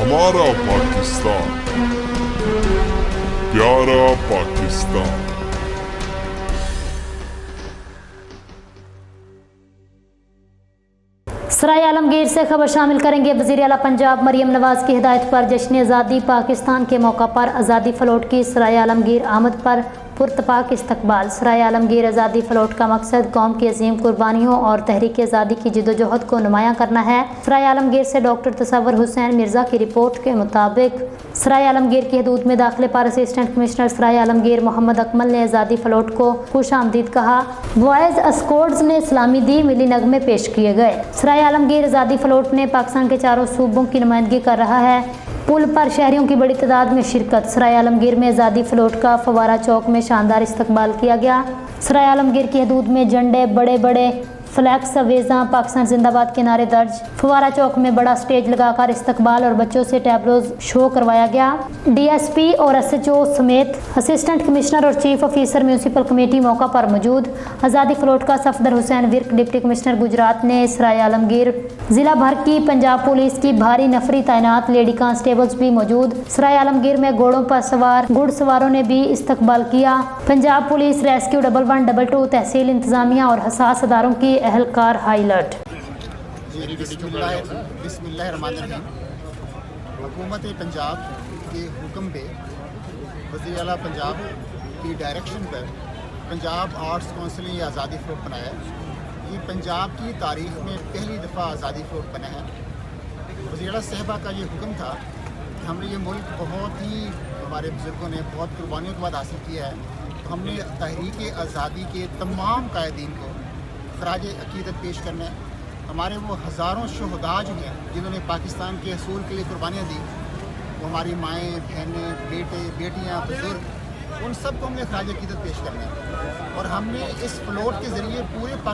ہمارا پاکستان، پیارا پاکستان۔ سرائے عالمگیر سے خبر شامل کریں گے۔ وزیر اعلیٰ پنجاب مریم نواز کی ہدایت پر جشن آزادی پاکستان کے موقع پر آزادی فلوٹ کی سرائے عالمگیر آمد پر پرتپاک استقبال۔ سرائے عالمگیر آزادی فلوٹ کا مقصد قوم کی عظیم قربانیوں اور تحریک آزادی کی جدوجہد کو نمایاں کرنا ہے۔ سرائے عالمگیر سے ڈاکٹر تصور حسین مرزا کی رپورٹ کے مطابق سرائے عالمگیر کی حدود میں داخلے پر اسسٹنٹ کمشنر سرائے عالمگیر محمد اکمل نے آزادی فلوٹ کو خوش آمدید کہا۔ وائز اسکورٹس نے سلامی دی، ملی نغمے پیش کیے گئے۔ سرائے عالمگیر آزادی فلوٹ نے پاکستان کے چاروں صوبوں کی نمائندگی کر رہا ہے۔ پل پر شہریوں کی بڑی تعداد میں شرکت۔ سرائے عالمگیر میں آزادی فلوٹ کا فوارہ چوک میں شاندار استقبال کیا گیا۔ سرائے عالمگیر کی حدود میں جھنڈے، بڑے بڑے فلیکس، اویزاں، پاکستان زندہ باد کے نعرے درج۔ فوارہ چوک میں بڑا سٹیج لگا کر استقبال اور بچوں سے ٹیبلوز شو کروایا گیا۔ ڈی ایس پی اور ایس ایچ او سمیت اسسٹنٹ کمشنر اور چیف آفیسر میونسپل کمیٹی موقع پر موجود۔ آزادی فلوٹ کا صفدر حسین ورک ڈپٹی کمشنر گجرات نے سرائے عالمگیر ضلع بھر کی پنجاب پولیس کی بھاری نفری تعینات لیڈی کانسٹیبلز بھی موجود۔ سرائے عالمگیر میں گھوڑوں پر سوار گھڑ سواروں نے بھی استقبال کیا۔ پنجاب پولیس، ریسکیو 112 تحصیل انتظامیہ اور حساس اداروں کی اہلکار ہائی الرٹ۔ بسم اللہ الرحمن الرحیم۔ حکومت پنجاب کے حکم پہ وزیر اعلیٰ پنجاب کی ڈائریکشن پر پنجاب آرٹس کونسل نے یہ آزادی فلوٹ بنایا ہے۔ یہ پنجاب کی تاریخ میں پہلی دفعہ آزادی فلوٹ بنا ہے۔ وزیر اعلیٰ صاحبہ کا یہ حکم تھا کہ ہم نے یہ ملک بہت ہی ہمارے بزرگوں نے بہت قربانیوں کے بعد حاصل کیا ہے، تو ہم نے تحریک آزادی کے تمام قائدین کو خراج عقیدت پیش کرنا ہے۔ ہمارے وہ ہزاروں شہداء جو ہیں جنہوں نے پاکستان کے حصول کے لیے قربانیاں دی، وہ ہماری مائیں، بہنیں، بیٹے، بیٹیاں، بزرگ، ان سب کو ہم نے خراج عقیدت پیش کرنا ہے۔ اور ہم نے اس فلوٹ کے ذریعے پورے